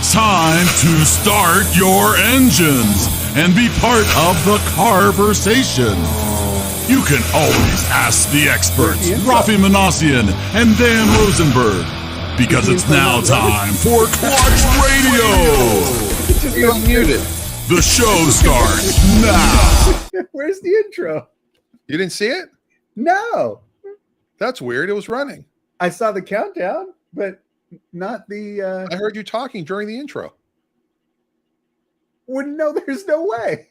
It's time to start your engines and be part of the conversation. You can always ask the experts, Raffi and Dan Rosenberg, because it's now time for Clutch Radio. You're muted. The show starts now. Where's the intro? You didn't see it? No. That's weird. It was running. I saw the countdown, but not the... I heard you talking during the intro. Well, no, there's no way.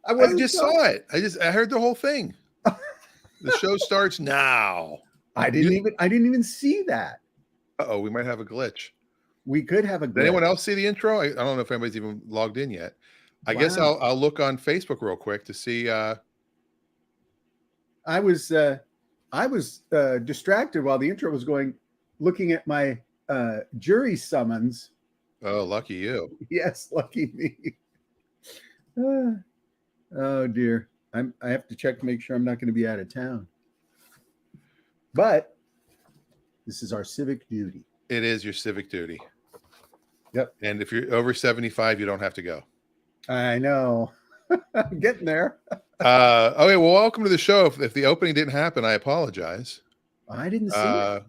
I just saw it. I heard the whole thing. The show starts now. I didn't even see that. Uh-oh, we might have a glitch. We could have a glitch. Did anyone else see the intro? I don't know if anybody's even logged in yet. I guess I'll look on Facebook real quick to see. I was distracted while the intro was going, looking at my jury summons. Oh, lucky you. Yes, lucky me. Oh dear. I have to check to make sure I'm not going to be out of town. But this is our civic duty. It is your civic duty. Yep. And if you're over 75, you don't have to go. I know. I'm getting there. Okay, well, welcome to the show. If the opening didn't happen, I apologize. I didn't see it.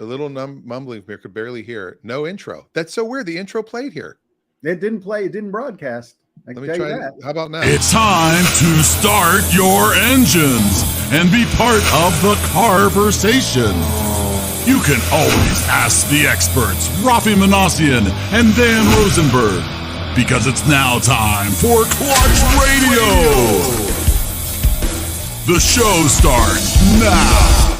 A little mumbling here, could barely hear it. No intro. That's so weird. The intro played here. It didn't play. It didn't broadcast. I can tell you that. How about now? It's time to start your engines and be part of the conversation. You can always ask the experts, Raffi and Dan Rosenberg, because it's now time for Clutch Radio. The show starts now.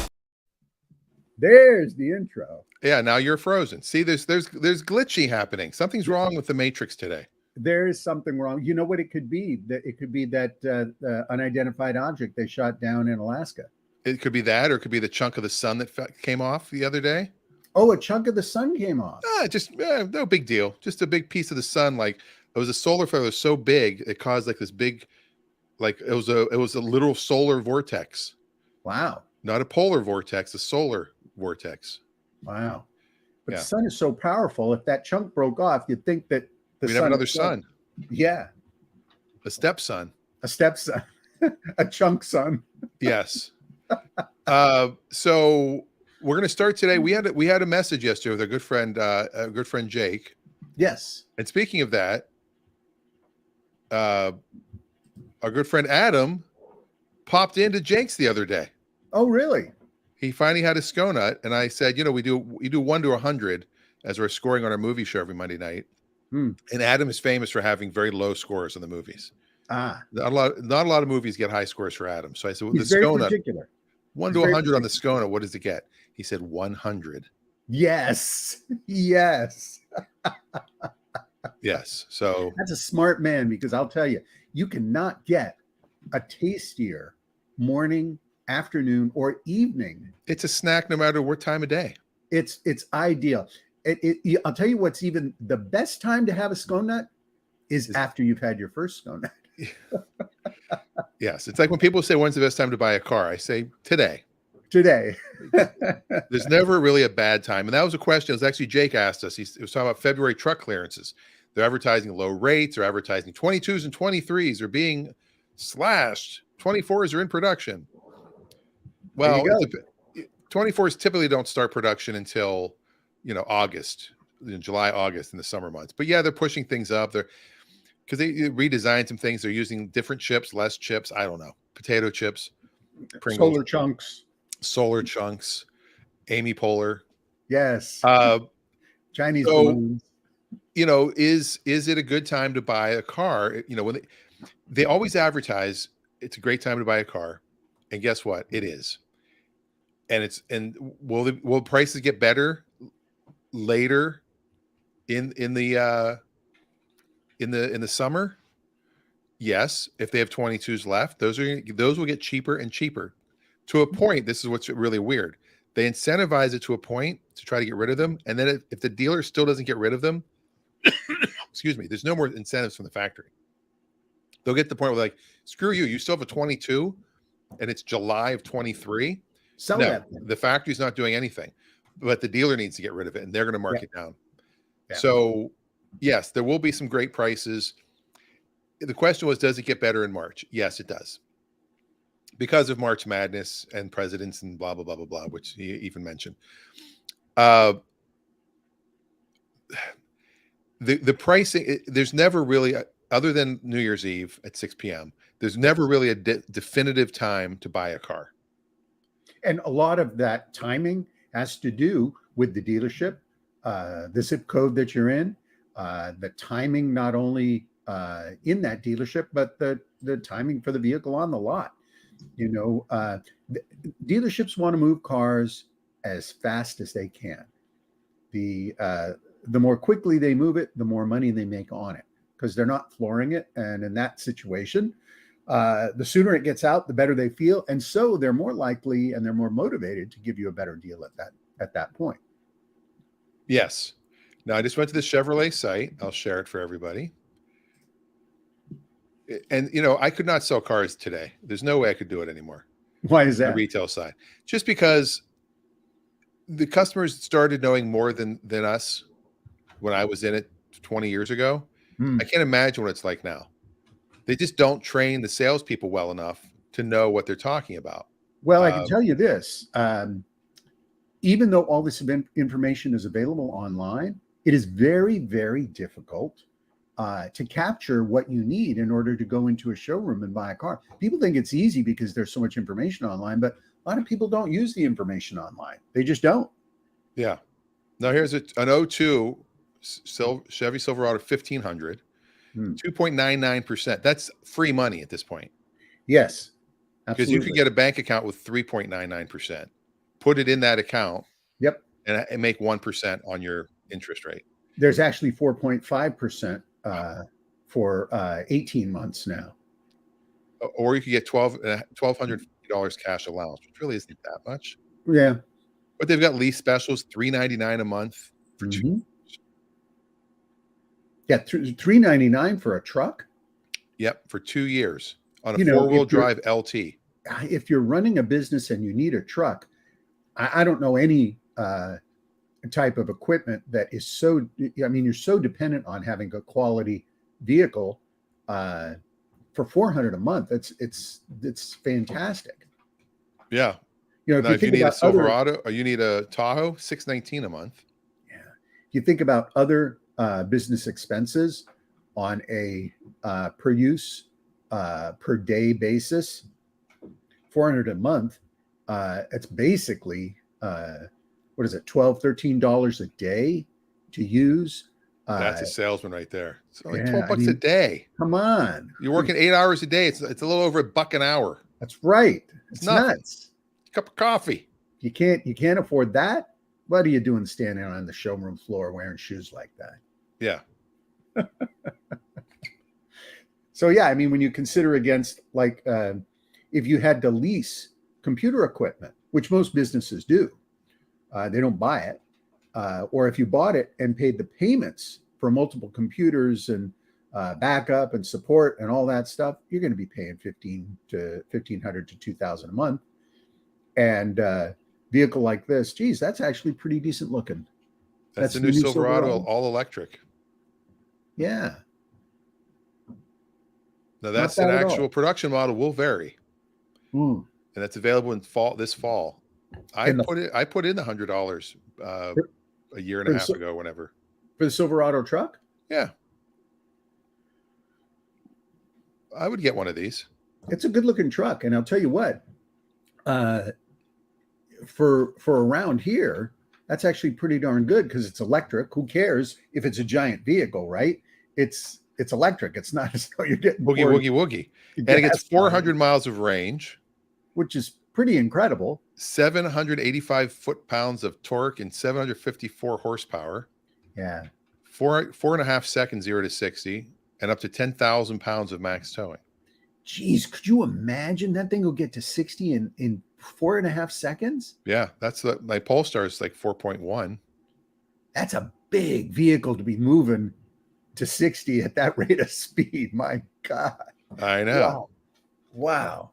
There's the intro. Yeah, now you're frozen. See, there's glitchy happening. Something's wrong with the Matrix today. There is something wrong. You know what it could be? That it could be that unidentified object they shot down in Alaska. It could be that, or it could be the chunk of the sun that came off the other day. Oh, a chunk of the sun came off. No big deal. Just a big piece of the sun. Like it was a solar flare that was so big it caused like this big, like it was a literal solar vortex. Wow. Not a polar vortex, a solar vortex. Wow. But Yeah. the sun is so powerful. If that chunk broke off, you'd think that We'd have another sun. Yeah. A stepson. A stepson. A chunk son. Yes. So we're going to start today. We had a message yesterday with our good friend Jake. Yes. And speaking of that, our good friend Adam popped into Jake's the other day. Oh, really? He finally had a SCONUT, and I said, we do 1 to 100 as we're scoring on our movie show every Monday night. And Adam is famous for having very low scores in the movies. Not a lot of movies get high scores for Adam. So I said, well, He's the very SCONUT, particular. 1 to 100 on the SCONUT, what does it get? He said 100. Yes. Yes. Yes. So That's a smart man, because I'll tell you, you cannot get a tastier morning, afternoon, or evening. it's a snack no matter what time of day. It's ideal. I'll tell you what's even the best time to have a SCONUT is after you've had your first SCONUT. Yes. It's like when people say, when's the best time to buy a car? I say today. Today. There's never really a bad time. And that was a question. It was actually Jake asked us. He was talking about February truck clearances. They're advertising low rates. They're advertising 22s and 23s are being slashed. 24s are in production. Well, 24s typically don't start production until, August, July, August in the summer months. But yeah, they're pushing things up. Because they redesigned some things. They're using different chips, less chips. I don't know. Potato chips, Pringles, solar chunks, Amy Poehler. Yes. Chinese balloons. Is it a good time to buy a car? When they always advertise it's a great time to buy a car, and guess what? It is. And will prices get better later in the summer? Yes, if they have 22s left, those will get cheaper and cheaper to a point. This is what's really weird. They incentivize it to a point to try to get rid of them, and then if the dealer still doesn't get rid of them, excuse me, there's no more incentives from the factory. They'll get to the point where like, screw you, you still have a 22, and it's July of 23. No, the factory's not doing anything, but the dealer needs to get rid of it, and they're going to mark it down. Yeah. So, yes, there will be some great prices. The question was, does it get better in March? Yes, it does. Because of March Madness and presidents and blah, blah, blah, blah, blah, which he even mentioned. The pricing, there's never really, other than New Year's Eve at 6 p.m., there's never really a definitive time to buy a car. And a lot of that timing has to do with the dealership, the zip code that you're in, the timing not only in that dealership, but the timing for the vehicle on the lot. Dealerships want to move cars as fast as they can. The more quickly they move it, the more money they make on it, because they're not flooring it. And in that situation, the sooner it gets out, the better they feel. And so they're more likely and they're more motivated to give you a better deal at that point. Yes. Now, I just went to the Chevrolet site. I'll share it for everybody. And, I could not sell cars today. There's no way I could do it anymore. Why is that? The retail side. Just because the customers started knowing more than us when I was in it 20 years ago. I can't imagine what it's like now. They just don't train the salespeople well enough to know what they're talking about. Well, I can tell you this. Even though all this information is available online, it is very, very difficult to capture what you need in order to go into a showroom and buy a car. People think it's easy because there's so much information online, but a lot of people don't use the information online. They just don't. Yeah. Now here's an 02 Chevy Silverado 1500, 2.99%. That's free money at this point. Yes, because absolutely. you could get a bank account with 3.99%. Put it in that account. Yep. And make 1% on your interest rate. There's actually 4.5% for 18 months now. Or you could get $1,250 cash allowance, which really isn't that much. Yeah. But they've got lease specials, $399 a month for 2 years. Yeah, $399 for a truck. Yep, for 2 years on a 4-wheel drive LT. If you're running a business and you need a truck, I don't know any type of equipment that is so. I mean, you're so dependent on having a quality vehicle for $400 a month. It's fantastic. Yeah. If you need a Silverado or you need a Tahoe, $619 a month. Yeah. You think about other business expenses on a per use per day basis, $400 a month. It's basically what is it, $12, $13 a day to use. That's a salesman right there. It's only $12 a day. Come on, you're working 8 hours a day. It's a little over $1 an hour. That's right. It's nuts. A cup of coffee. You can't afford that. What are you doing standing on the showroom floor wearing shoes like that? Yeah. So yeah, I mean, when you consider against like if you had to lease computer equipment, which most businesses do, they don't buy it, or if you bought it and paid the payments for multiple computers and backup and support and all that stuff, you're going to be paying $1,500 to $2,000 a month. And vehicle like this, geez, that's actually pretty decent looking. That's the new Silverado, all electric. Yeah. Now that's an actual production model, will vary, and that's available in this fall. I put in the $100 a year and a half ago, whenever, for the Silverado truck. Yeah, I would get one of these. It's a good looking truck, and I'll tell you what, for around here, that's actually pretty darn good because it's electric. Who cares if it's a giant vehicle, right? It's electric. It's not as though you're getting woogie. And it gets 400 miles of range, which is pretty incredible. 785 foot-pounds of torque and 754 horsepower. Yeah. 4.5 seconds 0 to 60, and up to 10,000 pounds of max towing. Geez, could you imagine that thing will get to 60 in 4.5 seconds? Yeah, my Polestar is like 4.1. That's a big vehicle to be moving to 60 at that rate of speed. My God. I know. Wow.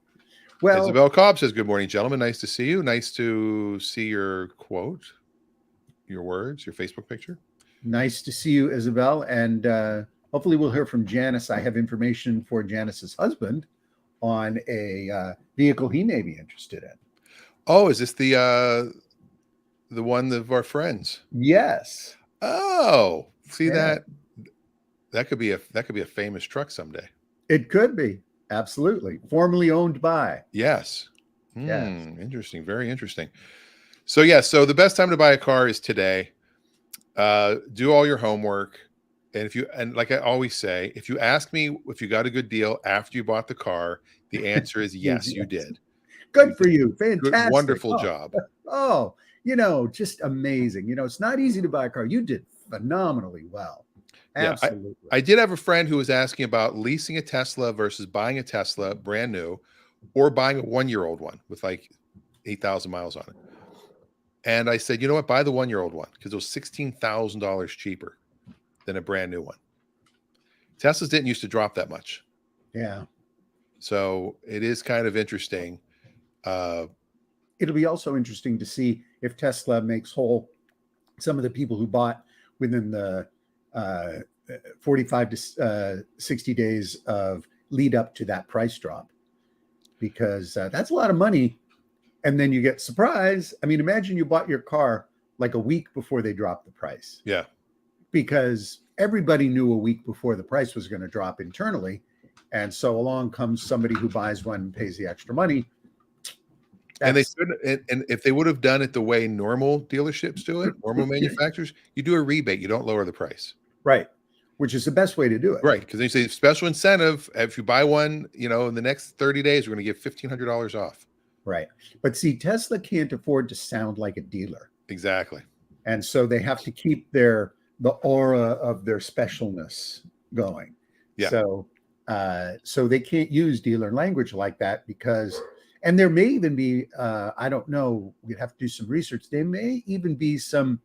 Well, Isabel Cobb says, "Good morning, gentlemen. Nice to see you. Nice to see your quote, your words, your Facebook picture." Nice to see you, Isabel. And hopefully we'll hear from Janice. I have information for Janice's husband on a vehicle he may be interested in. Oh, is this the one of our friends? Yes. Oh, see Yeah. that could be a famous truck someday. It could be. Absolutely. Formerly owned by. Yes. Yes. Interesting. Very interesting. So yeah, so the best time to buy a car is today. Do all your homework. And like I always say, if you ask me if you got a good deal after you bought the car, the answer is yes, you did. Good for you. Good, Fantastic. wonderful job. Oh, just amazing. It's not easy to buy a car. You did phenomenally well. Absolutely. Yeah, I did have a friend who was asking about leasing a Tesla versus buying a Tesla brand new, or buying a 1-year-old one with like 8,000 miles on it. And I said, you know what? Buy the 1-year-old one because it was $16,000 cheaper than a brand new one. Teslas didn't used to drop that much. Yeah. So it is kind of interesting. It'll be also interesting to see if Tesla makes whole some of the people who bought within the 45 to 60 days of lead up to that price drop, because that's a lot of money. And then you get surprised. I mean, imagine you bought your car like a week before they dropped the price. Yeah. Because everybody knew a week before the price was going to drop internally. And so along comes somebody who buys one and pays the extra money. And they should, and if they would have done it the way normal dealerships do it, normal manufacturers, you do a rebate, you don't lower the price. Right. Which is the best way to do it. Right. Because they say special incentive. If you buy one, in the next 30 days, we're going to give $1,500 off. Right. But see, Tesla can't afford to sound like a dealer. Exactly. And so they have to keep the aura of their specialness going. Yeah. So they can't use dealer language like that because, and there may even be, I don't know, we'd have to do some research. There may even be some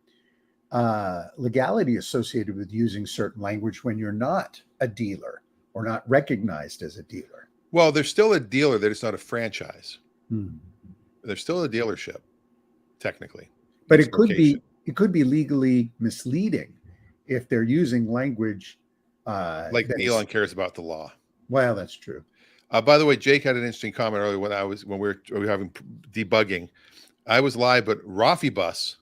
legality associated with using certain language when you're not a dealer or not recognized as a dealer. Well, they're still a dealer. They're just not a franchise. Hmm. They're still a dealership, technically. But it could be legally misleading if they're using language like Elon cares about the law. Well, that's true. By the way, Jake had an interesting comment earlier when we were having debugging. I was live, but Raffi bus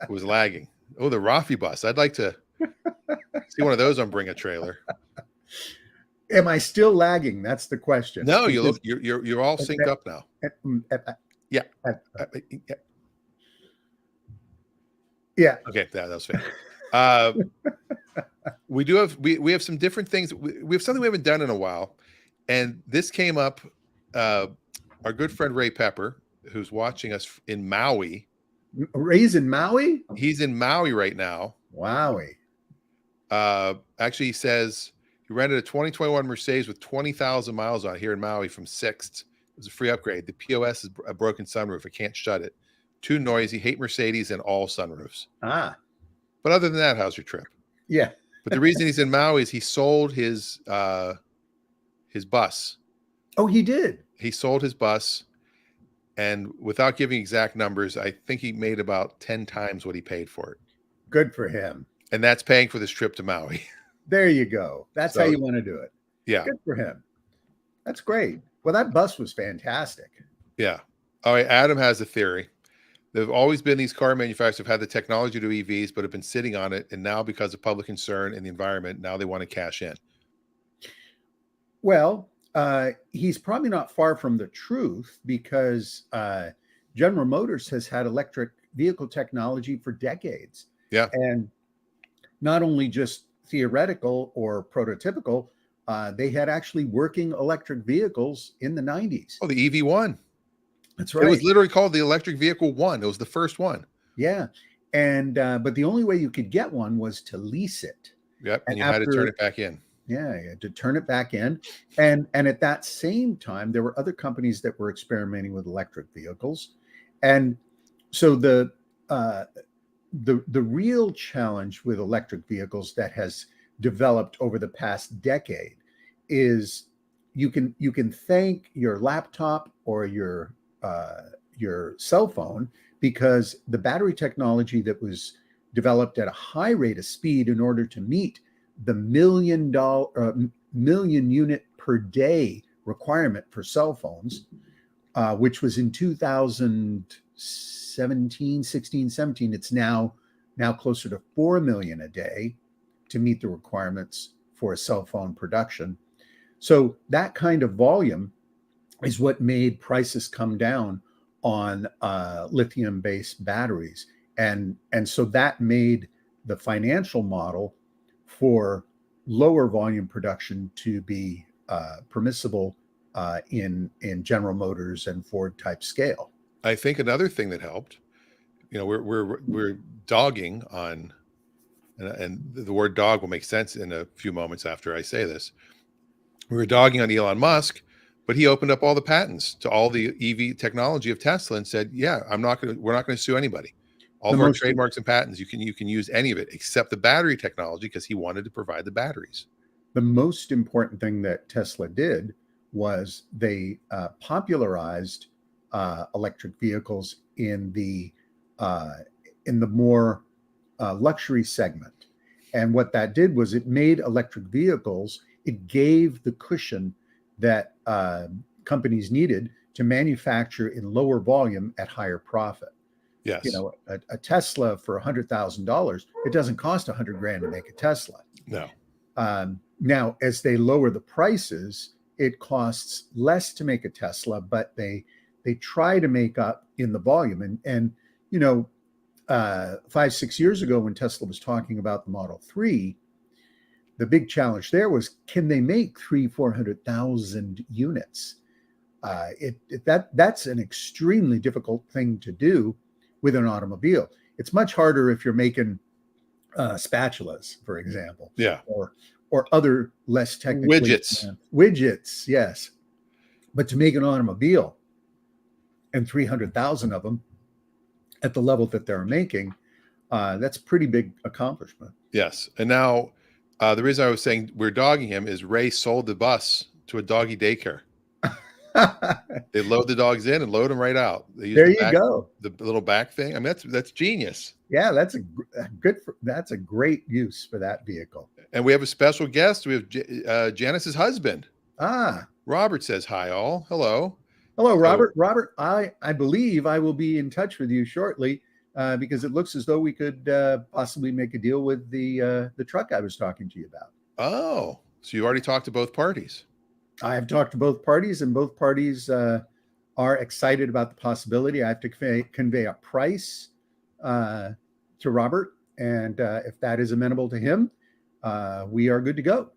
was lagging. Oh, the Raffi bus! I'd like to see one of those on Bring a Trailer. Am I still lagging? That's the question. No, you're all synced up now. Yeah. Yeah. Okay, that was fair. We have some different things. We have something we haven't done in a while, and this came up. Our good friend Ray Pepper, who's watching us in Maui. Ray's in Maui? He's in Maui right now. Wowie. Actually, he says he rented a 2021 Mercedes with 20,000 miles on it here in Maui from Sixt. It was a free upgrade. The POS is a broken sunroof. I can't shut it. Too noisy. Hate Mercedes and all sunroofs. Ah. But other than that, how's your trip? Yeah. But the reason he's in Maui is he sold his bus. Oh, he did? He sold his bus. And without giving exact numbers, I think he made about 10 times what he paid for it. Good for him. And that's paying for this trip to Maui. There you go. That's how you want to do it. Yeah. Good for him. That's great. Well, that bus was fantastic. Yeah. All right. Adam has a theory. There've always been these car manufacturers have had the technology to EVs, but have been sitting on it. And now because of public concern and the environment, now they want to cash in. Well, he's probably not far from the truth because General Motors has had electric vehicle technology for decades. Yeah. And not only just theoretical or prototypical, they had actually working electric vehicles in the 90s. Oh, the EV1. That's right. It was literally called the Electric Vehicle 1. It was the first one. Yeah. And but the only way you could get one was to lease it. Yep. And you had to turn it back in. Yeah, you had to turn it back in. And at that same time, there were other companies that were experimenting with electric vehicles. And so the real challenge with electric vehicles that has developed over the past decade is you can thank your laptop or your cell phone because the battery technology that was developed at a high rate of speed in order to meet the million unit per day requirement for cell phones, which was in 2017, 16, 17. It's now closer to 4 million a day to meet the requirements for a cell phone production. So that kind of volume is what made prices come down on lithium-based batteries. And so that made the financial model for lower volume production to be permissible in General Motors and Ford type scale. I think another thing that helped, we're dogging on, and the word dog will make sense in a few moments after I say this. We were dogging on Elon Musk, but he opened up all the patents to all the EV technology of Tesla and said, "Yeah, we're not going to sue anybody. All of our trademarks and patents, you can use any of it except the battery technology," because he wanted to provide the batteries. The most important thing that Tesla did was they popularized electric vehicles in the more luxury segment. And what that did was it made electric vehicles, it gave the cushion that companies needed to manufacture in lower volume at higher profit. Yes. A Tesla for $100,000, it doesn't cost $100,000 to make a Tesla. No. Now, as they lower the prices, it costs less to make a Tesla, but they try to make up in the volume. And 5-6 years ago, when Tesla was talking about the Model 3, the big challenge there was, can they make 300,000-400,000 units? That's an extremely difficult thing to do with an automobile. It's much harder if you're making spatulas, for example. Yeah. Or other less technical widgets, yes. But to make an automobile and 300,000 of them at the level that they're making, that's a pretty big accomplishment. Yes. And now the reason I was saying we're dogging him is Ray sold the bus to a doggy daycare. They load the dogs in and load them right out. They use there you go. The little back thing. I mean, that's genius. Yeah, that's a great use for that vehicle. And we have a special guest. We have Janice's husband. Robert says hi, all. Hello. Hello, Robert. Robert, I believe I will be in touch with you shortly because it looks as though we could possibly make a deal with the truck I was talking to you about. Oh, so you already talked to both parties. I have talked to both parties, and both parties are excited about the possibility. I have to convey a price to Robert, and if that is amenable to him, we are good to go.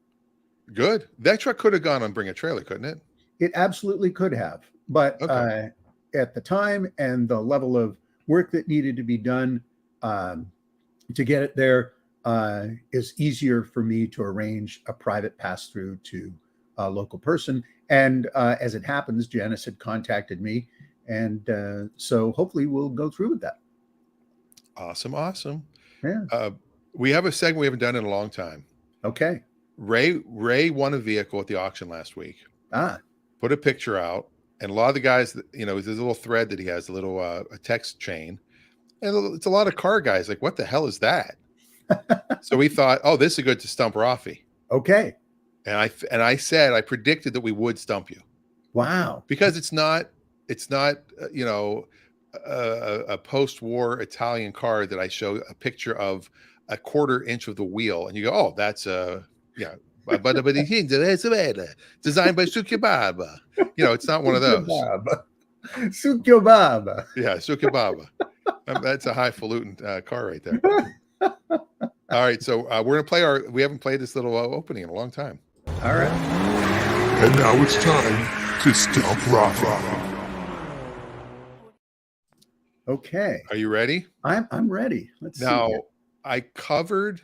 Good. That truck could have gone on Bring a Trailer, couldn't it? It absolutely could have, but Okay. At the time and the level of work that needed to be done to get it there is easier for me to arrange a private pass-through to a local person. And as it happens, Janice had contacted me, and so hopefully we'll go through with that. Awesome. Yeah. We have a segment we haven't done in a long time. Okay. Ray won a vehicle at the auction last week. Put a picture out, and a lot of the guys, there's a little thread that he has, a little a text chain, and it's a lot of car guys like, what the hell is that? So we thought, oh, this is good to stump Raffi. Okay. And I said, I predicted that we would stump you. Wow. Because it's not a post-war Italian car that I show a picture of a 1/4 inch of the wheel, and you go, oh, that's but designed by Sukibaba. It's not one of those. Sukibaba. Yeah, Sukibaba. That's a highfalutin car right there. All right, so we're gonna we haven't played this little opening in a long time. All right. And now it's time to stump Raffi. Okay. Are you ready? I'm ready. Let's see. Now, I covered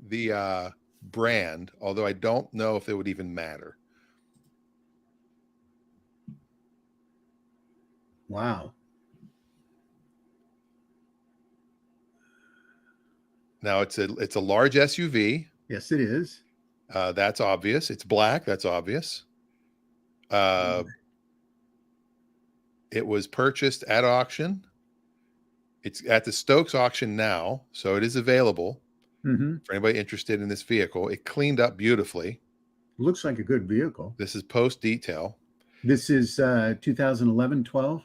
the brand, although I don't know if it would even matter. Wow. Now it's a large SUV. Yes, it is. That's obvious. It's black. That's obvious. It was purchased at auction. It's at the Stokes auction now, so it is available Mm-hmm. for anybody interested in this vehicle. It cleaned up beautifully. Looks like a good vehicle. This is post detail. This is 2011, 12,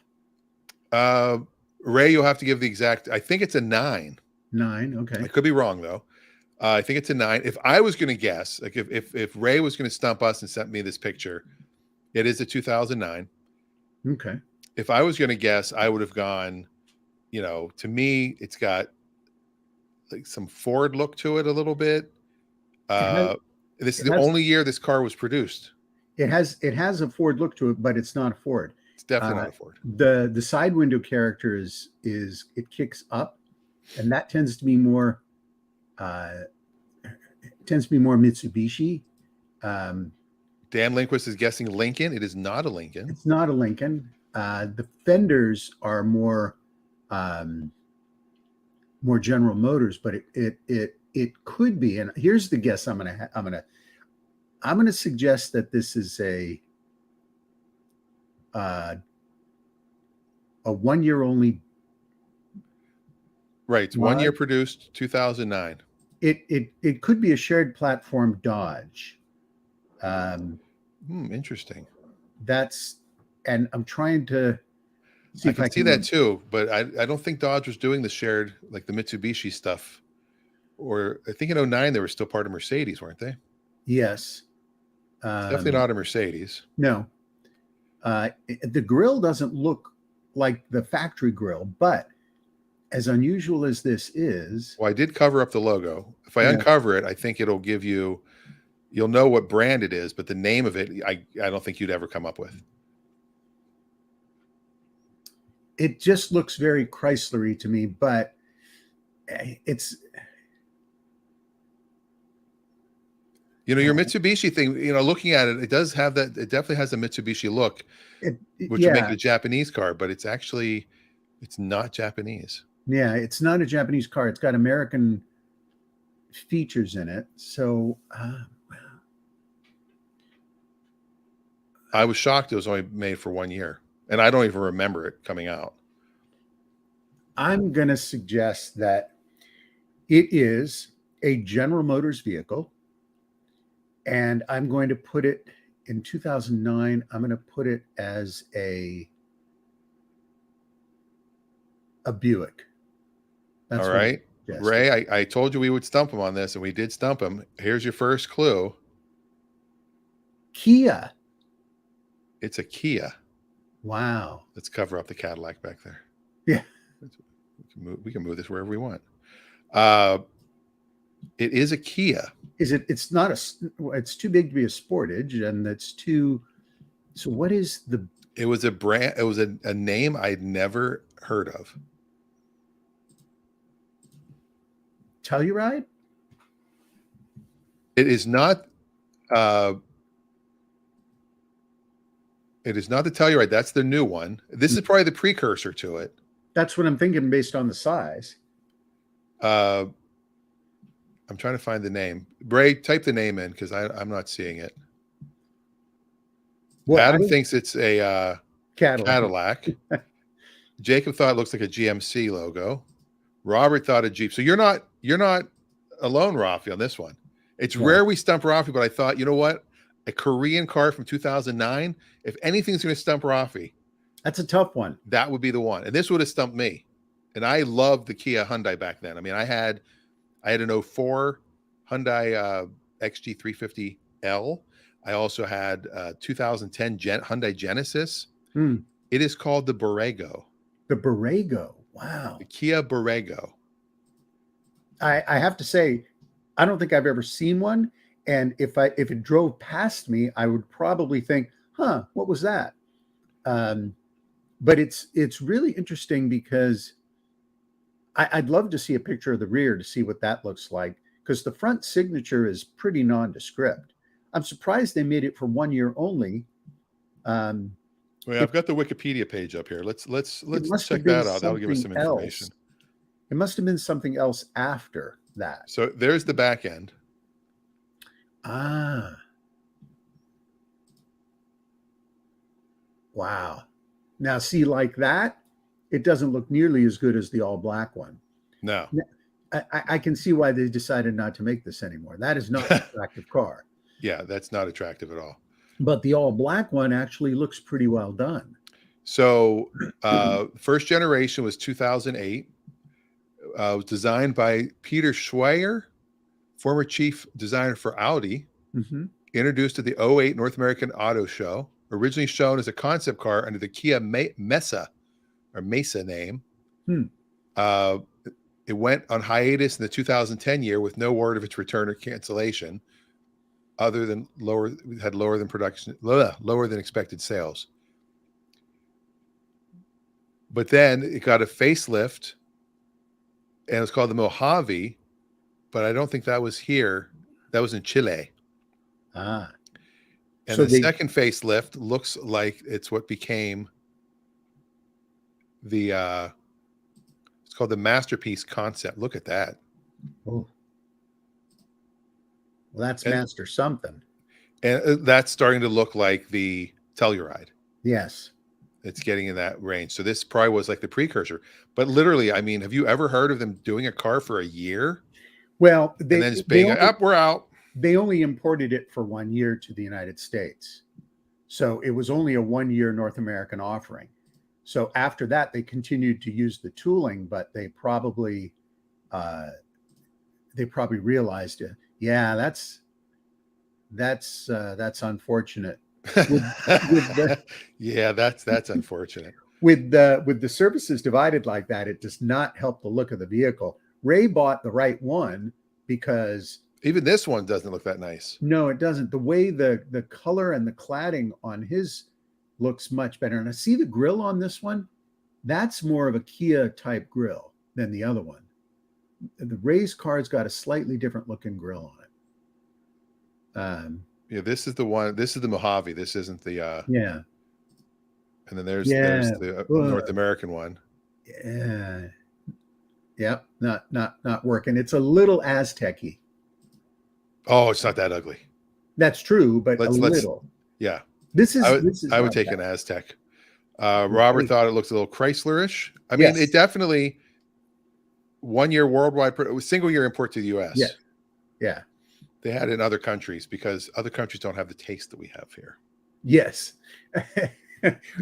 Ray, you'll have to give the exact. I think it's a 9. 9. I Okay. could be wrong though. I think it's a 9. If I was going to guess, like if Ray was going to stump us and sent me this picture, it is a 2009. Okay. If I was going to guess, I would have gone. To me, it's got like some Ford look to it a little bit. This is the only year this car was produced. It has a Ford look to it, but it's not a Ford. It's definitely not a Ford. The side window character is it kicks up, and that tends to be more Mitsubishi. Dan Lindquist is guessing Lincoln. It is not a Lincoln. It's not a Lincoln. The fenders are more General Motors, but it could be. And here's the guess I'm gonna suggest that this is a 1 year only. Right, it's 1 year produced, 2009. It could be a shared platform Dodge. Interesting. And I'm trying to see I can see that too, but I don't think Dodge was doing the shared, like the Mitsubishi stuff. Or I think in 09 they were still part of Mercedes, weren't they? Yes. Definitely not a Mercedes. No. The grill doesn't look like the factory grill, but as unusual as this is. Well, I did cover up the logo. If I uncover it, I think it'll give you'll know what brand it is, but the name of it, I don't think you'd ever come up with. It just looks very Chrysler-y to me, but it's. Your Mitsubishi thing, looking at it, it does have that. It definitely has a Mitsubishi look, which would make it a Japanese car, but it's not Japanese. Yeah, it's not a Japanese car. It's got American features in it. So I was shocked it was only made for 1 year, and I don't even remember it coming out. I'm going to suggest that it is a General Motors vehicle, and I'm going to put it in 2009. I'm going to put it as a Buick. All right. Ray, I told you we would stump him on this, and we did stump him. Here's your first clue. Kia. It's a Kia. Wow. Let's cover up the Cadillac back there. Yeah. We can move this wherever we want. It is a Kia. It's not it's too big to be a Sportage, and it's too. So what is the? It was a brand. It was a name I'd never heard of. Telluride? It is not. It is not the Telluride. That's the new one. This is probably the precursor to it. That's what I'm thinking based on the size. I'm trying to find the name. Ray, type the name in because I'm not seeing it. Well, Adam thinks it's a Cadillac. Jacob thought it looks like a GMC logo. Robert thought a Jeep. So you're not alone, Raffi, on this one. It's rare we stump Raffi, but I thought, you know what? A Korean car from 2009. If anything's going to stump Raffi, that's a tough one. That would be the one, and this would have stumped me. And I loved the Kia Hyundai back then. I mean, I had an 04 Hyundai XG350L. I also had 2010 Hyundai Genesis. It is called the Borrego. The Borrego. Wow. The Kia Borrego. I have to say, I don't think I've ever seen one. And if it drove past me, I would probably think, what was that? But it's really interesting because I'd love to see a picture of the rear to see what that looks like, because the front signature is pretty nondescript. I'm surprised they made it for 1 year only. Well, I've got the Wikipedia page up here. Let's check that out. That'll give us some information. It must have been something else after that. So there's the back end. Wow. Now see, like that, it doesn't look nearly as good as the all black one. No. I can see why they decided not to make this anymore. That is not an attractive car. Yeah, that's not attractive at all. But the all black one actually looks pretty well done. So first generation was 2008. Was designed by Peter Schweier, former chief designer for Audi. Mm-hmm. Introduced at the 2008 North American Auto Show. Originally shown as a concept car under the Kia Mesa name. It went on hiatus in the 2010 year with no word of its return or cancellation, other than lower than expected sales. But then it got a facelift, and it was called the Mojave, but I don't think that was here. That was in Chile. Ah. And so the second facelift looks like it's what became the it's called the Masterpiece concept. Look at that. Oh. Well, that's Master something. And that's starting to look like the Telluride. Yes. It's getting in that range. So this probably was like the precursor. But literally, I mean, have you ever heard of them doing a car for a year? Well, and then just being up, we're out. They only imported it for 1 year to the United States. So it was only a 1 year North American offering. So after that, they continued to use the tooling, but they probably realized it. Yeah, that's unfortunate. Yeah, that's unfortunate. With the surfaces divided like that, it does not help the look of the vehicle. Ray bought the right one because even this one doesn't look that nice. No, it doesn't. The way the color and the cladding on his looks much better. And I see the grill on this one. That's more of a Kia type grill than the other one. The Ray's car's got a slightly different looking grill on it. Yeah, this is the one. This is the Mojave. This isn't the. Yeah. And then there's the North American one. Yeah. Yep. Not working. It's a little Aztec-y. Oh, it's not that ugly. That's true, but a little. Yeah. I would take an Aztec. Robert thought it looks a little Chryslerish. I mean, it definitely 1 year worldwide, single year import to the U.S. Yeah. Yeah. They had it in other countries because other countries don't have the taste that we have here. Yes.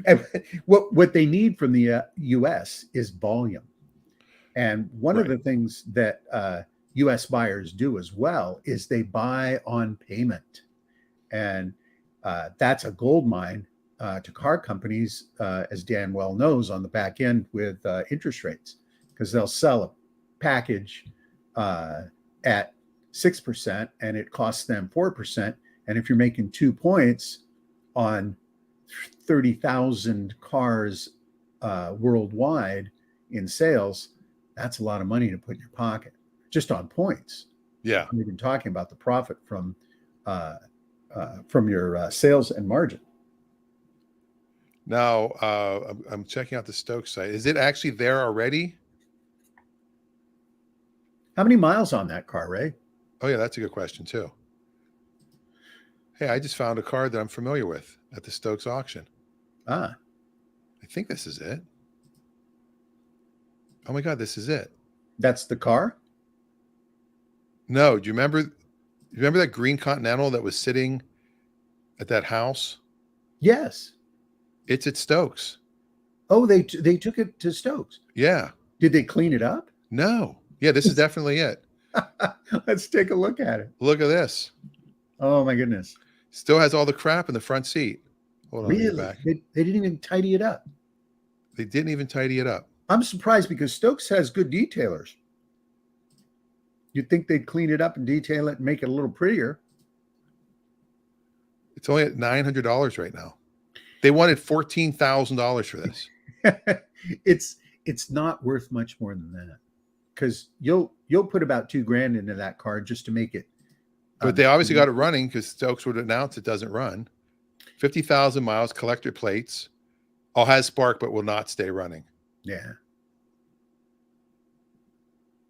And what they need from the U.S. is volume. And one of the things that U.S. buyers do as well is they buy on payment. And that's a gold mine to car companies, as Dan well knows, on the back end with interest rates, because they'll sell a package at 6% and it costs them 4%. And if you're making 2 points on 30,000 cars worldwide in sales, that's a lot of money to put in your pocket just on points. Yeah. We've been talking about the profit from your sales and margin. Now, I'm checking out the Stokes site. Is it actually there already? How many miles on that car, Ray? Oh, yeah, that's a good question, too. Hey, I just found a car that I'm familiar with at the Stokes auction. Ah. I think this is it. Oh, my God, this is it. That's the car? No, do you remember that green Continental that was sitting at that house? Yes. It's at Stokes. Oh, they took it to Stokes. Yeah. Did they clean it up? No. Yeah, this is definitely it. Let's take a look at it. Look at this. Oh my goodness. Still has all the crap in the front seat. Hold on, really? Back. They didn't even tidy it up. They didn't even tidy it up. I'm surprised because Stokes has good detailers. You'd think they'd clean it up and detail it and make it a little prettier. It's only at $900 right now. They wanted $14,000 for this. It's not worth much more than that, because you'll put about $2,000 into that car just to make it. But they obviously got it running because Stokes would announce it doesn't run. 50,000 miles, collector plates, all has spark, but will not stay running. Yeah.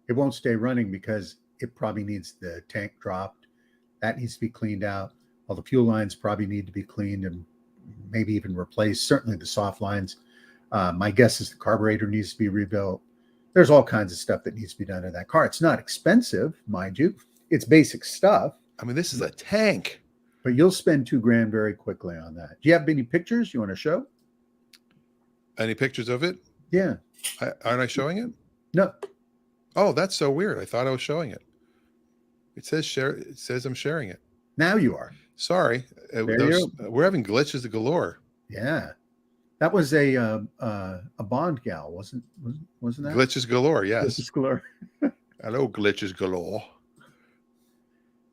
It won't stay running because it probably needs the tank dropped. That needs to be cleaned out. All the fuel lines probably need to be cleaned and maybe even replaced. Certainly the soft lines. My guess is the carburetor needs to be rebuilt. There's all kinds of stuff that needs to be done to that car. It's not expensive, mind you. It's basic stuff. I mean, this is a tank. But you'll spend $2,000 very quickly on that. Do you have any pictures you want to show? Any pictures of it? Yeah. Aren't I showing it? No. Oh, that's so weird. I thought I was showing it. It says share. It says I'm sharing it. Now you are. Sorry. We're having glitches galore. Yeah. That was a Bond gal, wasn't that? Glitches galore, yes. Glitches galore. Hello, glitches galore.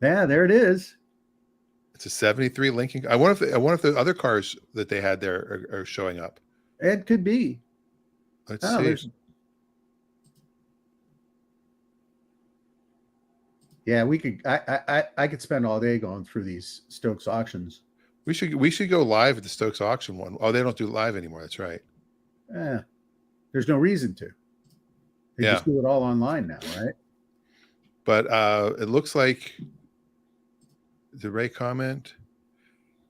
Yeah, there it is. It's a 73 Lincoln. I wonder if the other cars that they had there are showing up. It could be. Let's see. Yeah, we could. I could spend all day going through these Stokes auctions. We should go live at the Stokes auction one. Oh, they don't do live anymore. That's right. There's no reason to. They just do it all online now, right? But it looks like. Did Ray comment?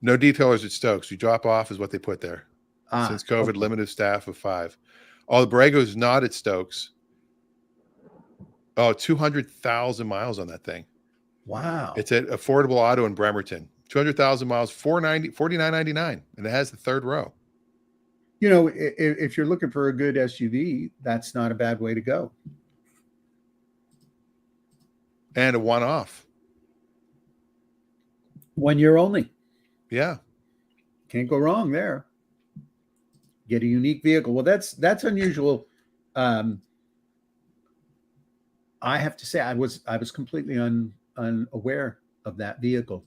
No detailers at Stokes. You drop off is what they put there. Since COVID, okay. Limited staff of 5. Oh, the Borrego's not at Stokes. Oh, 200,000 miles on that thing. Wow. It's at Affordable Auto in Bremerton. 200,000 miles, $49.99, and it has the third row. You know, if you're looking for a good SUV, that's not a bad way to go. And a one-off. 1 year only. Yeah. Can't go wrong there. Get a unique vehicle. Well, that's unusual. I have to say, I was completely unaware of that vehicle.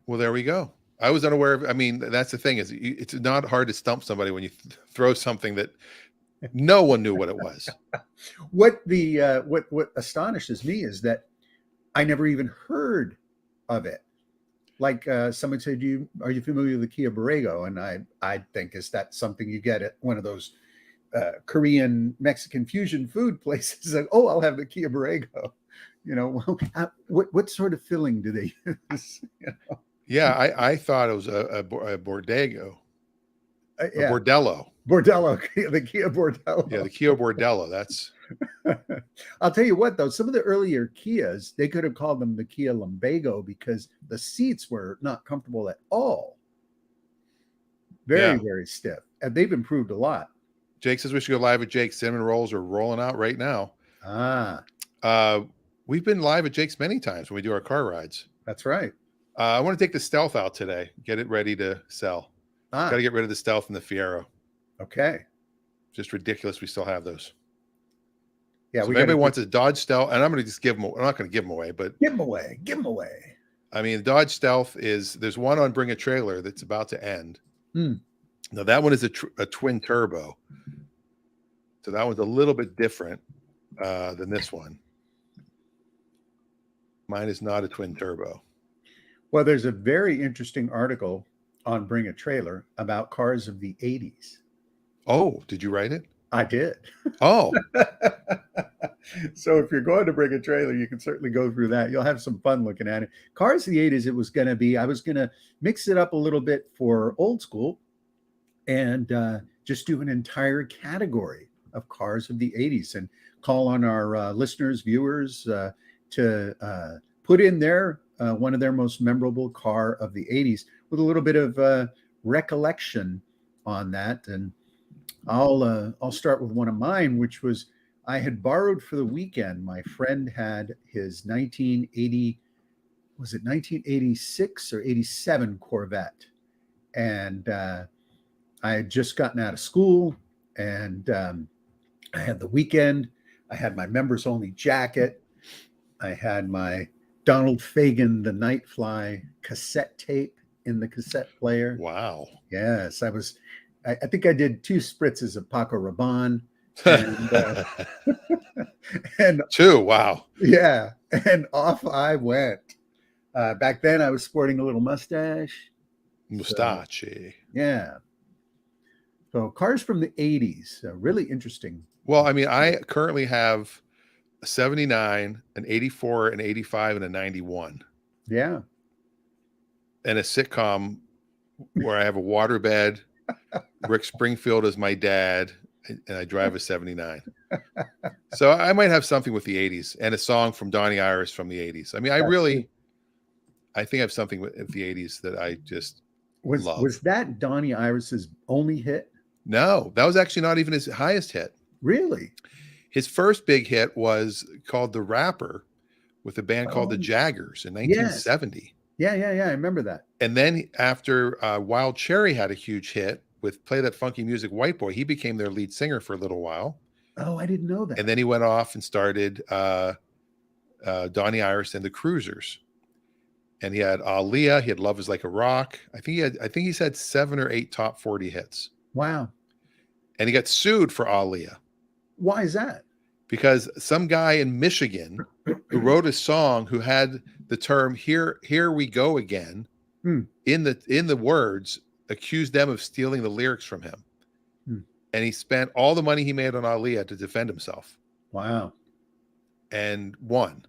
Well, there we go. I was unaware of. I mean, that's the thing is, it's not hard to stump somebody when you throw something that no one knew what it was. What astonishes me is that I never even heard of it. Like someone said, are you familiar with the Kia Borrego? And I think, is that something you get at one of those Korean Mexican fusion food places? Like, oh, I'll have the Kia Borrego. You know, what sort of filling do they use? You know? Yeah, I thought it was a Bordego. Yeah. Bordello. Bordello, the Kia Bordello. Yeah, the Kia Bordello. That's. I'll tell you what, though, some of the earlier Kias, they could have called them the Kia Lumbago because the seats were not comfortable at all. Very stiff. And they've improved a lot. Jake says we should go live at Jake's. Cinnamon rolls are rolling out right now. We've been live at Jake's many times when we do our car rides. That's right. I want to take the Stealth out today. Get it ready to sell. Got to get rid of the Stealth and the Fiero. Okay. Just ridiculous. We still have those. Yeah. So if anybody wants a Dodge Stealth, and I'm going to just give them. I'm not going to give them away, but give them away. Give them away. I mean, the Dodge Stealth there's one on Bring a Trailer that's about to end. Now that one is a twin turbo, so that one's a little bit different than this one. Mine is not a twin turbo. Well, there's a very interesting article on Bring a Trailer about cars of the 80s. Oh, did you write it? I did. Oh. So if you're going to Bring a Trailer, you can certainly go through that. You'll have some fun looking at it. Cars of the 80s, I was going to mix it up a little bit for old school and just do an entire category of cars of the 80s and call on our listeners, viewers to put in their one of their most memorable car of the 80s with a little bit of recollection on that. And I'll start with one of mine, which was I had borrowed for the weekend. My friend had his 1986 or 87 Corvette. And I had just gotten out of school and I had the weekend. I had my members only jacket. I had my Donald Fagen, the Nightfly cassette tape in the cassette player. Wow. Yes, I think I did 2 spritzes of Paco Rabanne. And, and 2, wow. Yeah, and off I went. Back then I was sporting a little mustache. Mustache. So, yeah. So cars from the 80s, really interesting. Well, I mean, I currently have a 79, an 84, an 85, and a 91. Yeah. And a sitcom where I have a waterbed. Rick Springfield is my dad. and I drive a 79. So I might have something with the 80s and a song from Donnie Iris from the 80s. I mean, I think I have something with the 80s that I just love. Was that Donnie Iris's only hit? No, that was actually not even his highest hit. Really? His first big hit was called The Rapper with a band called the Jaggers in 1970. Yes. Yeah. I remember that. And then after Wild Cherry had a huge hit with Play That Funky Music, White Boy, he became their lead singer for a little while. Oh, I didn't know that. And then he went off and started Donnie Iris and the Cruisers. And he had Aaliyah, he had Love Is Like a Rock. I think he's had 7 or 8 top 40 hits. Wow. And he got sued for Aaliyah. Why is that? Because some guy in Michigan who wrote a song who had the term "Here we go again" in the words, accused them of stealing the lyrics from him. And he spent all the money he made on Aaliyah to defend himself. Wow. And won.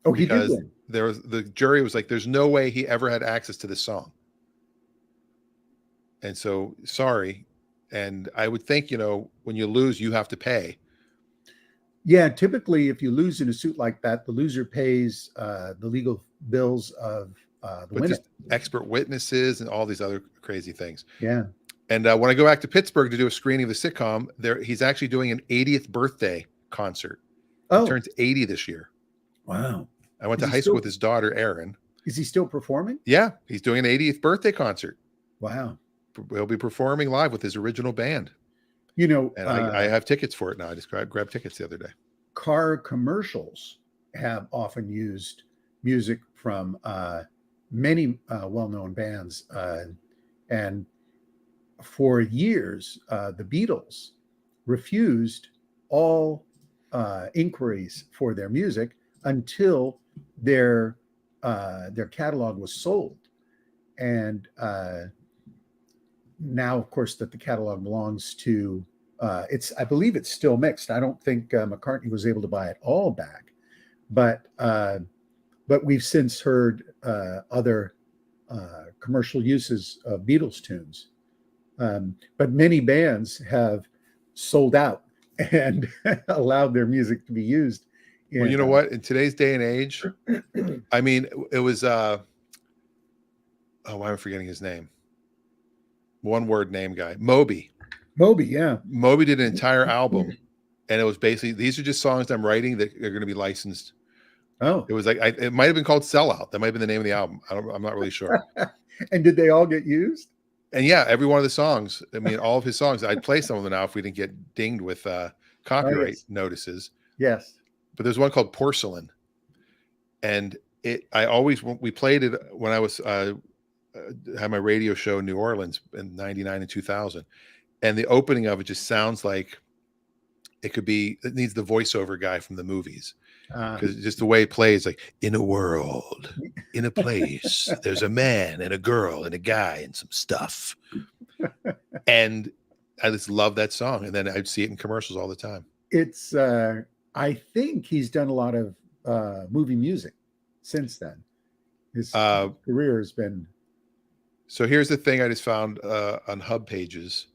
Oh, he did win. The jury was like, there's no way he ever had access to this song. And so, sorry. And I would think, when you lose, you have to pay. Yeah, typically, if you lose in a suit like that, the loser pays the legal bills of the winner. Just expert witnesses and all these other crazy things. Yeah. And when I go back to Pittsburgh to do a screening of the sitcom, he's actually doing an 80th birthday concert. Oh, he turns 80 this year. Wow. I went to high school with his daughter, Erin. Is he still performing? Yeah, he's doing an 80th birthday concert. Wow. He'll be performing live with his original band. And I have tickets for it now. I just grabbed tickets the other day. Car commercials have often used music from many well-known bands. And for years, the Beatles refused all inquiries for their music until their catalog was sold. And now, of course, that the catalog belongs to I believe it's still mixed. I don't think McCartney was able to buy it all back, but we've since heard other commercial uses of Beatles tunes. But many bands have sold out and allowed their music to be used. Well, you know what? In today's day and age, I mean, it was why am I forgetting his name? One word name guy, Moby. Yeah. Moby did an entire album, and it was basically, these are just songs I'm writing that are going to be licensed. Oh, it was like it might have been called Sellout. That might have been the name of the album. I'm not really sure. And did they all get used? And yeah, every one of the songs. I mean, all of his songs. I'd play some of them now if we didn't get dinged with copyright notices. Yes. But there's one called Porcelain, and we played it when I was had my radio show in New Orleans in '99 and 2000, and the opening of it just sounds like it needs the voiceover guy from the movies, because just the way it plays, like, in a world, in a place, there's a man and a girl and a guy and some stuff, and I just love that song. And then I'd see it in commercials all the time. It's I think he's done a lot of movie music since then. His career has been. So here's the thing I just found on Hub Pages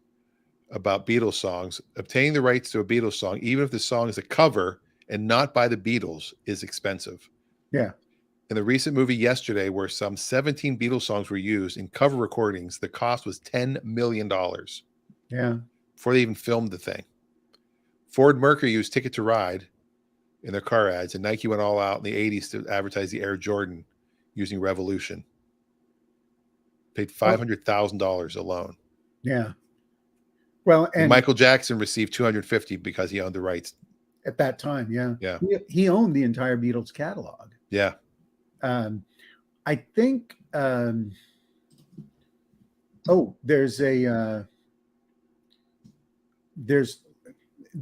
about Beatles songs. Obtaining the rights to a Beatles song, even if the song is a cover and not by the Beatles, is expensive. Yeah. In the recent movie Yesterday, where some 17 Beatles songs were used in cover recordings, the cost was $10 million. Yeah. Before they even filmed the thing. Ford Mercury used Ticket to Ride in their car ads, and Nike went all out in the 80s to advertise the Air Jordan using Revolution. Paid $500,000 alone. Yeah. Well, and Michael Jackson received $250 because he owned the rights at that time. Yeah. Yeah. He owned the entire Beatles catalog. Yeah. I think. There's